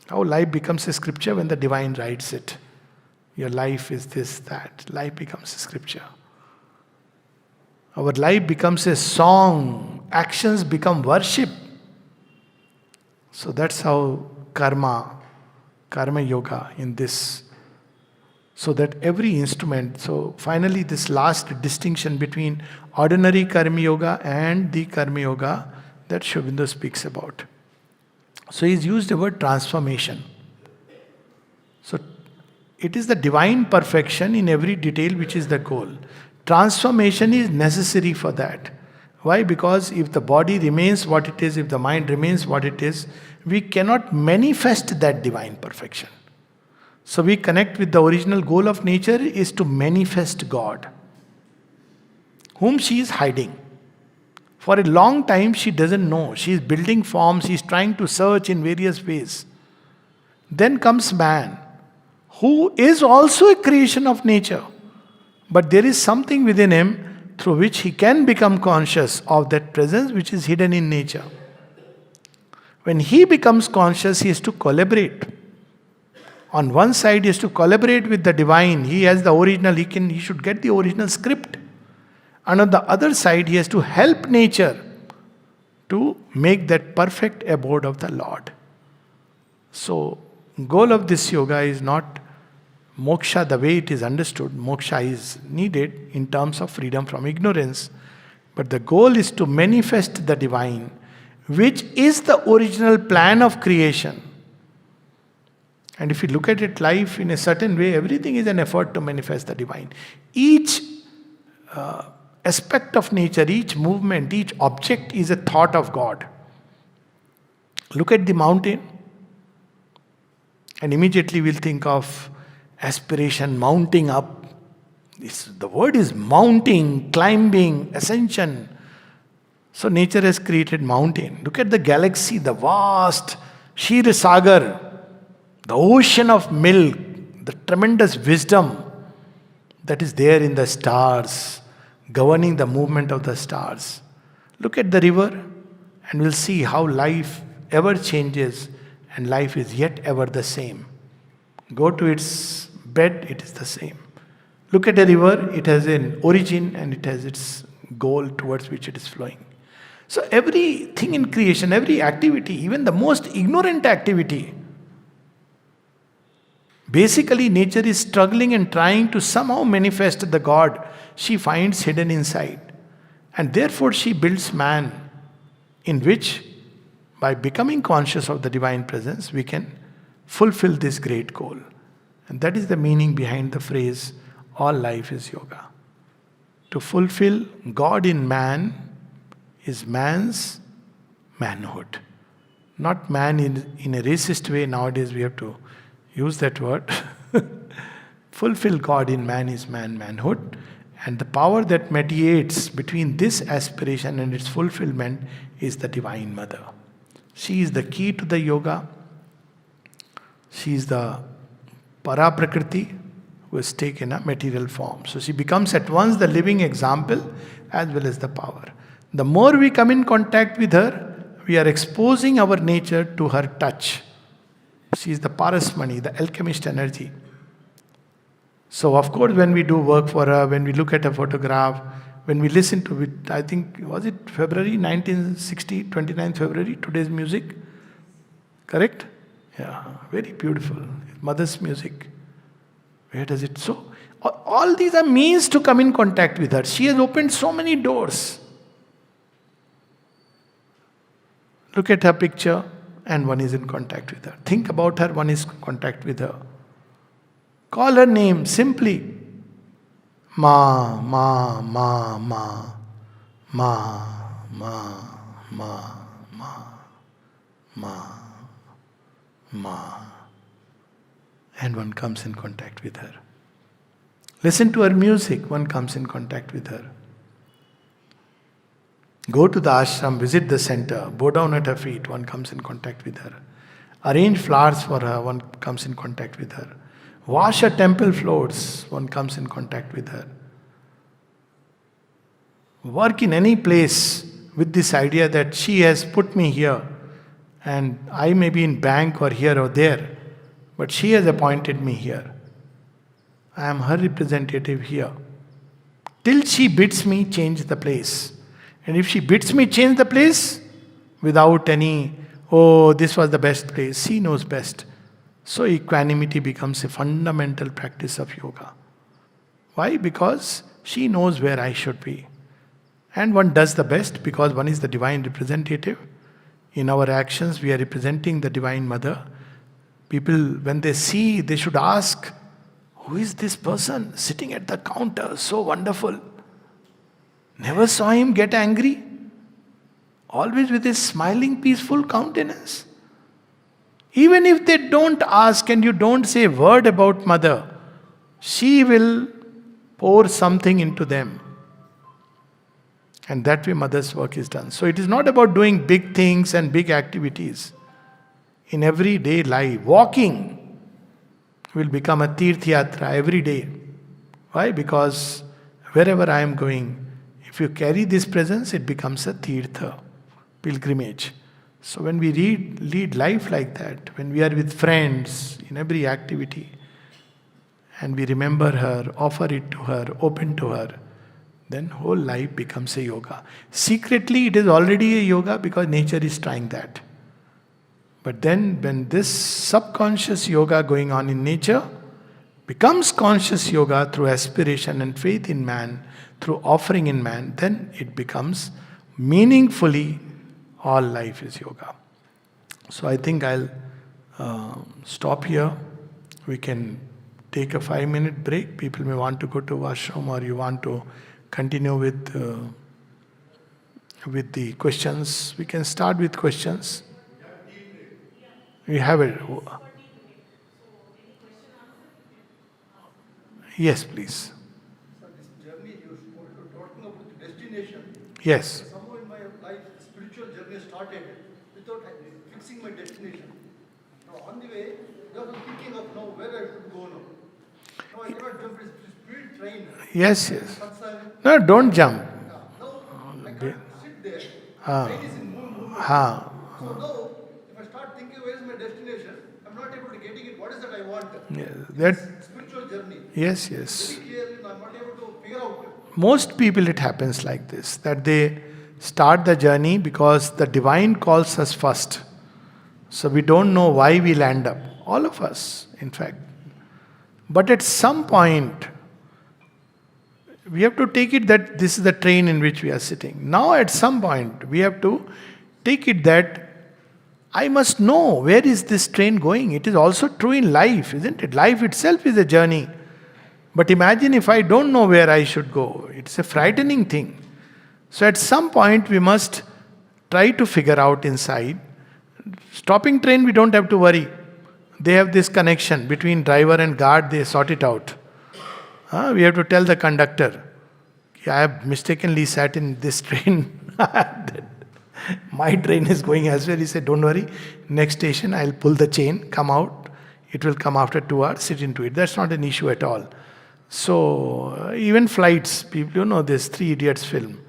How life becomes a scripture? When the divine writes it. Your life is this, that. Life becomes a scripture. Our life becomes a song. Actions become worship. So that's how karma yoga in this. So that every instrument, so finally this last distinction between ordinary karma yoga and the karma yoga that Sri Aurobindo speaks about. So he's used the word transformation. So it is the divine perfection in every detail which is the goal. Transformation is necessary for that. Why? Because if the body remains what it is, if the mind remains what it is, we cannot manifest that divine perfection. So we connect with the original goal of nature is to manifest God, whom she is hiding. For a long time, she doesn't know. She is building forms, she is trying to search in various ways. Then comes man, who is also a creation of nature. But there is something within him through which he can become conscious of that presence which is hidden in nature. When he becomes conscious, he has to collaborate. On one side, he has to collaborate with the divine. He has the original, he should get the original script. And on the other side, he has to help nature to make that perfect abode of the Lord. So, goal of this yoga is not moksha the way it is understood. Moksha is needed in terms of freedom from ignorance. But the goal is to manifest the divine, which is the original plan of creation. And if you look at it, life in a certain way, everything is an effort to manifest the divine. Each aspect of nature, each movement, each object is a thought of God. Look at the mountain, and immediately we'll think of aspiration, mounting up. The word is mounting, climbing, ascension. So nature has created mountain. Look at the galaxy, the vast Shir Sagar, the ocean of milk, the tremendous wisdom that is there in the stars, governing the movement of the stars. Look at the river, and we'll see how life ever changes and life is yet ever the same. Go to its bed, it is the same. Look at a river, it has an origin and it has its goal towards which it is flowing. So everything in creation, every activity, even the most ignorant activity, basically nature is struggling and trying to somehow manifest the God she finds hidden inside. And therefore she builds man, in which, by becoming conscious of the divine presence, we can fulfill this great goal. And that is the meaning behind the phrase, all life is yoga. To fulfill God in man is man's manhood. Not man in a racist way. Nowadays we have to use that word. Fulfill God in man is manhood. And the power that mediates between this aspiration and its fulfillment is the Divine Mother. She is the key to the yoga. She is the Paraprakriti who has taken a material form. So she becomes at once the living example as well as the power. The more we come in contact with her, we are exposing our nature to her touch. She is the Parasmani, the alchemist energy. So of course when we do work for her, when we look at a photograph, when we listen to it, I think, was it February 1960, 29th February, today's music? Correct? Yeah, very beautiful. Mother's music. Where does it? So, all these are means to come in contact with her. She has opened so many doors. Look at her picture and one is in contact with her. Think about her, one is in contact with her. Call her name simply. Ma, ma, ma, ma, ma, ma, ma, ma, ma, ma. And one comes in contact with her. Listen to her music, one comes in contact with her. Go to the ashram, visit the center, bow down at her feet, one comes in contact with her. Arrange flowers for her, one comes in contact with her. Wash her temple floors, one comes in contact with her. Work in any place with this idea that she has put me here and I may be in bank or here or there, but she has appointed me here. I am her representative here. Till she bids me change the place. And if she bids me change the place, without any, oh, this was the best place, she knows best. So equanimity becomes a fundamental practice of yoga. Why? Because she knows where I should be. And one does the best because one is the divine representative. In our actions, we are representing the Divine Mother. People, when they see, they should ask, who is this person sitting at the counter? So wonderful. Never saw him get angry. Always with his smiling, peaceful countenance. Even if they don't ask and you don't say a word about Mother, she will pour something into them. And that way mother's work is done. So it is not about doing big things and big activities. In everyday life, walking will become a Tirth Yatra every day. Why? Because wherever I am going, if you carry this presence, it becomes a Tirtha, pilgrimage. So when we lead life like that, when we are with friends in every activity, and we remember her, offer it to her, open to her, then whole life becomes a yoga. Secretly, it is already a yoga because nature is trying that. But then when this subconscious yoga going on in nature becomes conscious yoga through aspiration and faith in man, through offering in man, then it becomes meaningfully all life is yoga. So I think I'll stop here. We can take a 5-minute break. People may want to go to washroom, or you want to continue with the questions. We can start with questions. We have it. Yes, please. So this journey you're talking about the destination. Yes. Somehow in my life, the spiritual journey started without fixing my destination. Now on the way, I was thinking of now where I should go now. Now I cannot jump this spirit train. Yes, yes. No, don't jump. Now I can't sit there. Ah. Train is in movement. Ha. So now, if I start thinking where is my destination, I'm not able to getting it. What is that I want? Yes, that. Spiritual journey. Yes, yes. Very clearly, I'm not able to figure out. Most people it happens like this, that they start the journey because the divine calls us first. So we don't know why we'll end up. All of us, in fact. But at some point, we have to take it that this is the train in which we are sitting. Now at some point, we have to take it that I must know where is this train going. It is also true in life, isn't it? Life itself is a journey. But imagine if I don't know where I should go. It's a frightening thing. So at some point we must try to figure out inside. Stopping train, we don't have to worry. They have this connection between driver and guard, they sort it out. We have to tell the conductor, I have mistakenly sat in this train. My train is going elsewhere. He said, don't worry, next station I'll pull the chain, come out. It will come after 2 hours, sit into it. That's not an issue at all. So, even flights, people, this Three Idiots film.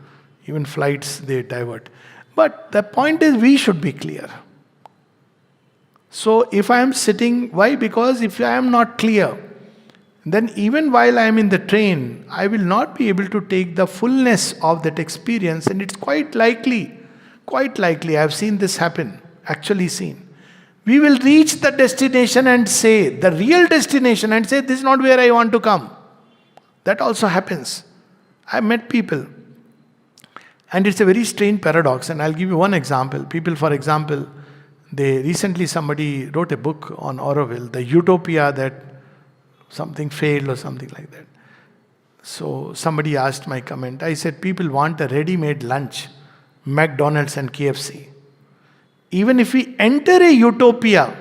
Even flights, they divert. But the point is, we should be clear. So, if I am sitting, why? Because if I am not clear, then even while I am in the train, I will not be able to take the fullness of that experience. And it's quite likely, I have seen this happen, actually seen. We will reach the destination and say, the real destination, and say, this is not where I want to come. That also happens. I met people. And it's a very strange paradox. And I'll give you one example. People, for example, somebody wrote a book on Orwell, the utopia that something failed or something like that. So somebody asked my comment. I said, people want a ready-made lunch, McDonald's and KFC. Even if we enter a utopia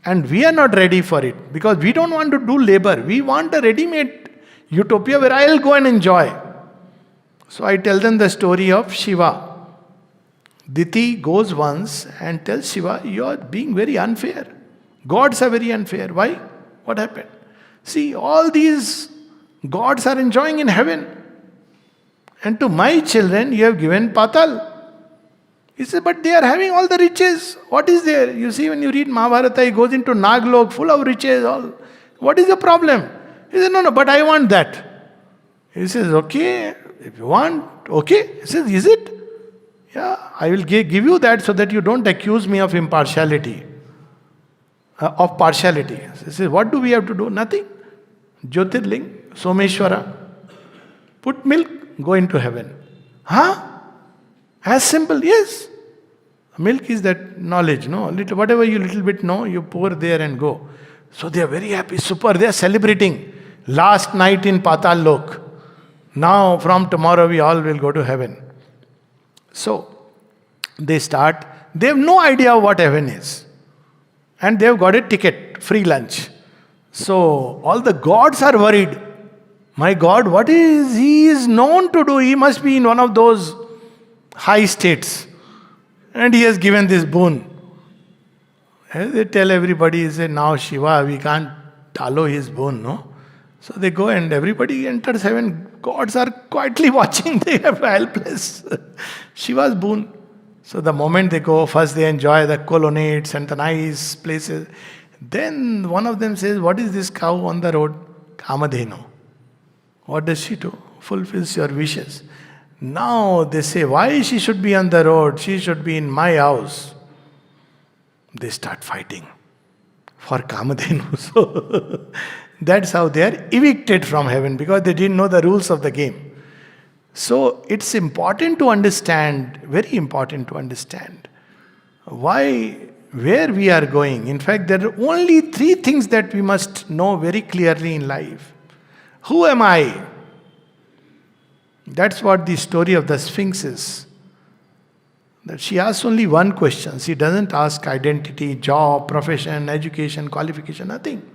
and we are not ready for it, because we don't want to do labor, we want a ready-made utopia where I'll go and enjoy. So I tell them the story of Shiva. Diti goes once and tells Shiva, you are being very unfair. Gods are very unfair. Why? What happened? See, all these gods are enjoying in heaven. And to my children, you have given Patal. He said, but they are having all the riches. What is there? You see, when you read Mahabharata, he goes into Naglok, full of riches. All. What is the problem? He said, no, but I want that. He says, okay, if you want, okay. He says, is it? Yeah, I will give you that so that you don't accuse me of impartiality. Of partiality. He says, what do we have to do? Nothing. Jyotirling, Someshwara. Put milk, go into heaven. Huh? As simple, yes. Milk is that knowledge, no? Whatever you little bit know, you pour there and go. So they are very happy, super, they are celebrating. Last night in Patal Lok. Now from tomorrow we all will go to heaven. So they start, they have no idea what heaven is. And they have got a ticket, free lunch. So all the gods are worried. My God, what is he is known to do? He must be in one of those high states. And he has given this boon. And they tell everybody, say, now Shiva, we can't allow his boon, no? So they go and everybody enters heaven. Gods are quietly watching. They are helpless. Shiva's boon. So the moment they go, first they enjoy the colonnades and the nice places. Then one of them says, what is this cow on the road? Kamadhenu. What does she do? Fulfills your wishes. Now they say, why she should be on the road? She should be in my house. They start fighting for Kamadhenu. So that's how they are evicted from heaven because they didn't know the rules of the game. So it's important to understand, very important to understand where we are going. In fact, there are only three things that we must know very clearly in life. Who am I? That's what the story of the Sphinx is. That she asks only one question. She doesn't ask identity, job, profession, education, qualification, nothing.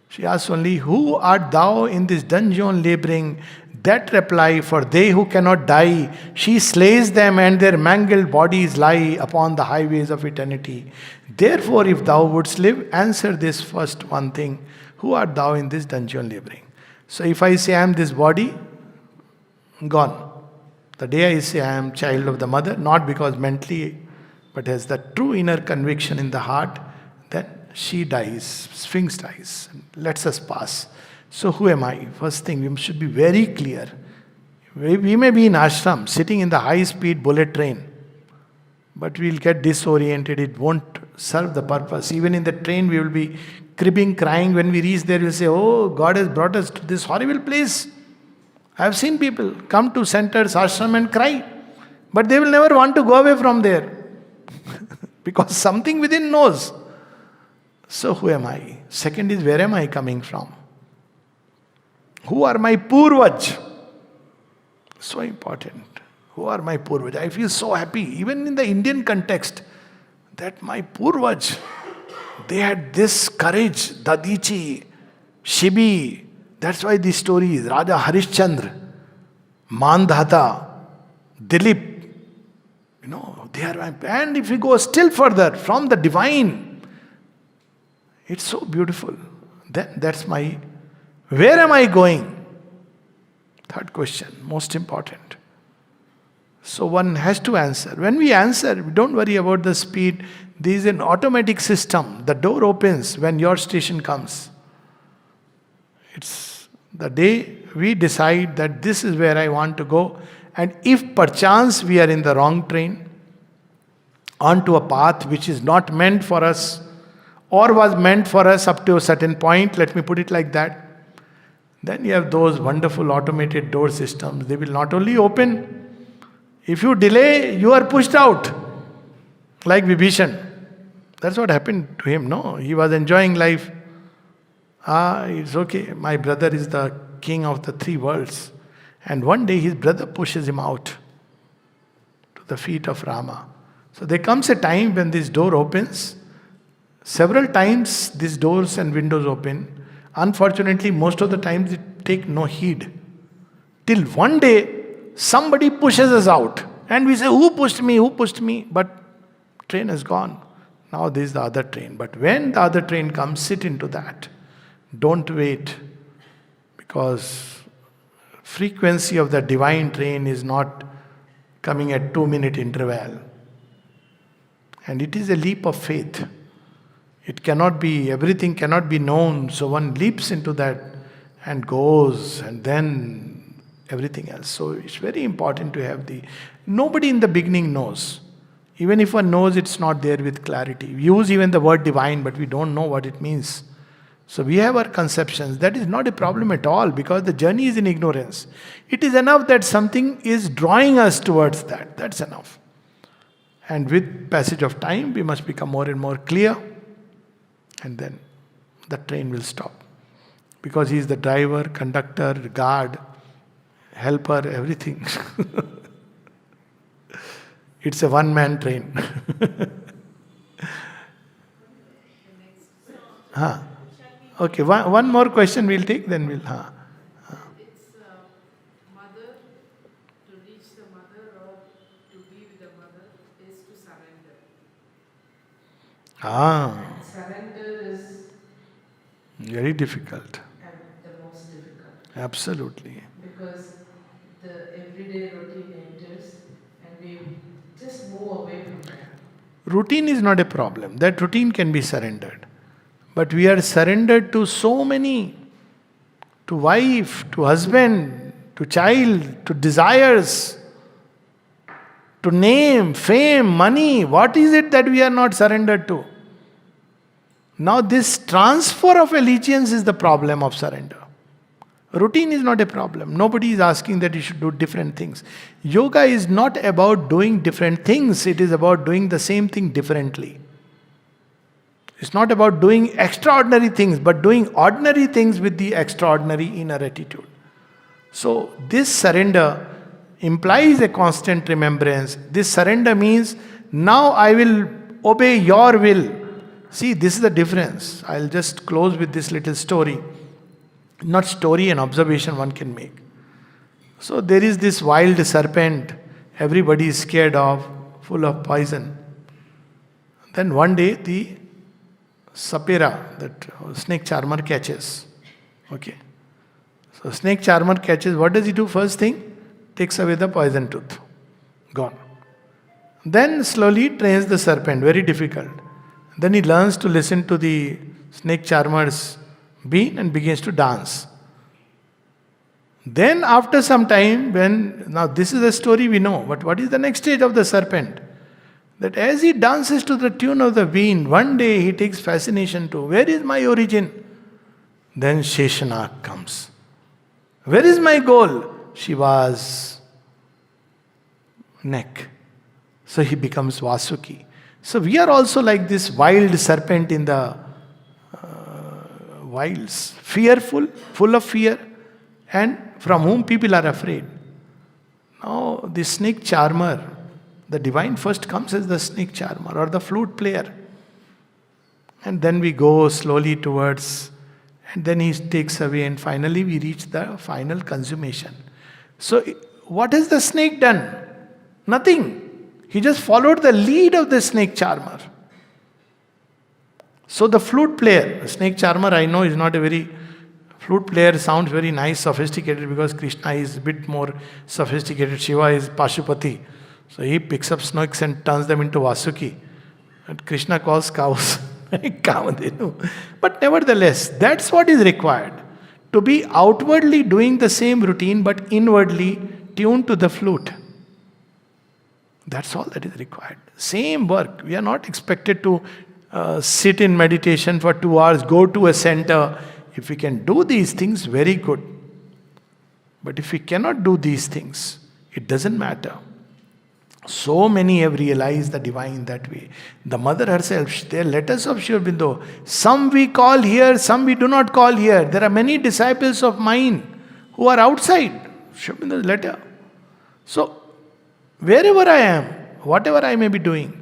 She asks only, who art thou in this dungeon laboring? That reply, for they who cannot die, she slays them and their mangled bodies lie upon the highways of eternity. Therefore, if thou wouldst live, answer this first one thing. Who art thou in this dungeon laboring? So if I say I am this body, gone. The day I say I am child of the mother, not because mentally, but as the true inner conviction in the heart, then she dies, Sphinx dies, lets us pass. So who am I? First thing, we should be very clear. We may be in ashram, sitting in the high-speed bullet train, but we'll get disoriented, it won't serve the purpose. Even in the train, we will be cribbing, crying. When we reach there, we'll say, oh, God has brought us to this horrible place. I have seen people come to centers, ashram and cry. But they will never want to go away from there. Because something within knows. So who am I? Second is, where am I coming from? Who are my purvaj? So important. Who are my purvaj? I feel so happy, even in the Indian context, that my purvaj, they had this courage, Dadichi, Shibi. That's why this story is Raja Harishchandra, Mandhata, Dilip. They are my. And if we go still further from the divine, it's so beautiful. Then that's my. Where am I going? Third question, most important. So one has to answer. When we answer, don't worry about the speed. There is an automatic system. The door opens when your station comes. It's the day we decide that this is where I want to go. And if perchance we are in the wrong train, onto a path which is not meant for us, or was meant for us up to a certain point, let me put it like that, then you have those wonderful automated door systems. They will not only open, if you delay, you are pushed out. Like Vibhishan. That's what happened to him, no? He was enjoying life. It's okay. My brother is the king of the three worlds. And one day his brother pushes him out to the feet of Rama. So there comes a time when this door opens. Several times these doors and windows open. Unfortunately, most of the times it take no heed. Till one day, somebody pushes us out. And we say, who pushed me? Who pushed me? But train has gone. Now this is the other train. But when the other train comes, sit into that. Don't wait. Because frequency of the divine train is not coming at 2-minute interval. And it is a leap of faith. It cannot be, everything cannot be known. So one leaps into that and goes, and then everything else. So it's very important to have nobody in the beginning knows. Even if one knows, it's not there with clarity. We use even the word divine, but we don't know what it means. So we have our conceptions. That is not a problem at all, because the journey is in ignorance. It is enough that something is drawing us towards that. That's enough. And with passage of time, we must become more and more clear. And then the train will stop. Because he is the driver, conductor, guard, helper, everything. It's a one-man train. Okay, one more question we'll take, then we'll... Ah, And surrender is very difficult. the most difficult Absolutely. because the everyday routine enters and we just move away from that. Routine is not a problem. That routine can be surrendered. But we are surrendered to so many, to wife, to husband, to child, to desires, to name, fame, money. What is it that we are not surrendered to? Now, this transfer of allegiance is the problem of surrender. Routine is not a problem. Nobody is asking that you should do different things. Yoga is not about doing different things, it is about doing the same thing differently. It's not about doing extraordinary things, but doing ordinary things with the extraordinary inner attitude. So, this surrender implies a constant remembrance. This surrender means, now I will obey your will. See, this is the difference. I'll just close with this little story. Not story, an observation one can make. So, there is this wild serpent, everybody is scared of, full of poison. Then one day, the sapera, that snake charmer, catches. Okay. So snake charmer catches, what does he do first thing? Takes away the poison tooth. Gone. Then slowly trains the serpent, very difficult. Then he learns to listen to the snake charmer's bean and begins to dance. Then after some time, now this is a story we know, but what is the next stage of the serpent? That as he dances to the tune of the bean, one day he takes fascination to, where is my origin? Then Sheshanak comes. Where is my goal? Shiva's neck. So he becomes Vasuki. So we are also like this wild serpent in the wilds, fearful, full of fear, and from whom people are afraid. Now, the snake charmer, the divine first comes as the snake charmer or the flute player. And then we go slowly towards, and then he takes away, and finally we reach the final consummation. So, what has the snake done? Nothing. He just followed the lead of the snake charmer. So, the flute player, the snake charmer, I know is not a very, flute player sounds very nice, sophisticated, because Krishna is a bit more sophisticated. Shiva is Pashupati. So, he picks up snakes and turns them into Vasuki. And Krishna calls cows. Kamadhenu. But nevertheless, that's what is required. To be outwardly doing the same routine but inwardly tuned to the flute. That's all that is required. Same work. We are not expected to sit in meditation for 2 hours, go to a center. If we can do these things, very good. But if we cannot do these things, it doesn't matter. So many have realized the divine that way. The mother herself, there are letters of Sri Aurobindo. Some we call here, some we do not call here. There are many disciples of mine who are outside Sri Aurobindo's letter. So, wherever I am, whatever I may be doing,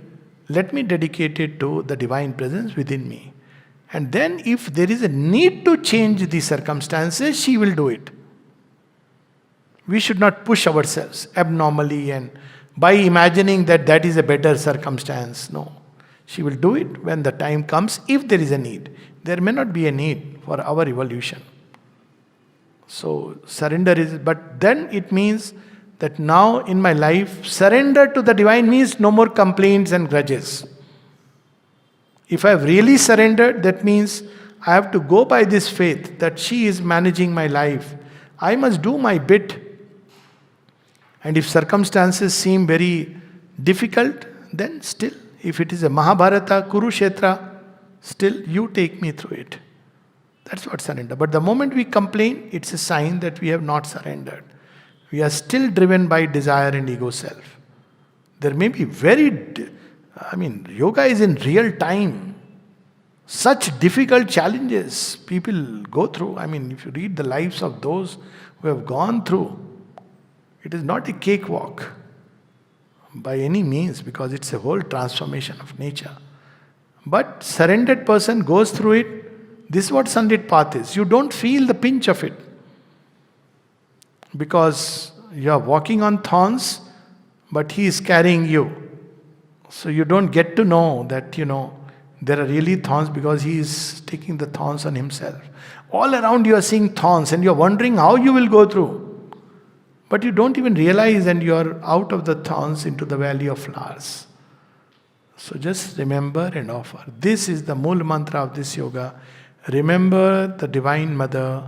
let me dedicate it to the divine presence within me. And then if there is a need to change the circumstances, she will do it. We should not push ourselves abnormally and by imagining that that is a better circumstance. No. She will do it when the time comes, if there is a need. There may not be a need for our evolution. So, surrender is, but then it means that now in my life, surrender to the divine means no more complaints and grudges. If I have really surrendered, that means I have to go by this faith that she is managing my life. I must do my bit. And if circumstances seem very difficult, then still, if it is a Mahabharata, Kurukshetra, still you take me through it. That's what surrender. But the moment we complain, it's a sign that we have not surrendered. We are still driven by desire and ego self. There may be yoga is in real time. Such difficult challenges people go through. If you read the lives of those who have gone through, it is not a cakewalk by any means, because it's a whole transformation of nature. But surrendered person goes through it. This is what Sandit path is. You don't feel the pinch of it, because you are walking on thorns, but he is carrying you. So you don't get to know that, There are really thorns because he is taking the thorns on himself. All around you are seeing thorns and you're wondering how you will go through. But you don't even realize, and you're out of the thorns into the valley of flowers. So just remember and offer. This is the Mool mantra of this yoga. Remember the Divine Mother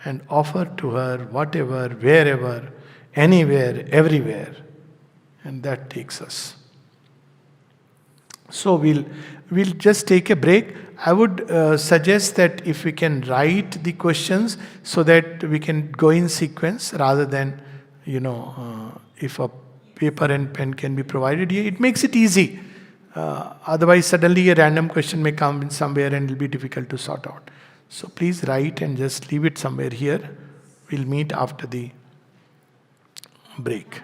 and offer to her whatever, wherever, anywhere, everywhere. And that takes us. So we'll just take a break. I would suggest that if we can write the questions so that we can go in sequence rather than, if a paper and pen can be provided here, it makes it easy. Otherwise, suddenly a random question may come in somewhere and it will be difficult to sort out. So please write and just leave it somewhere here. We'll meet after the break.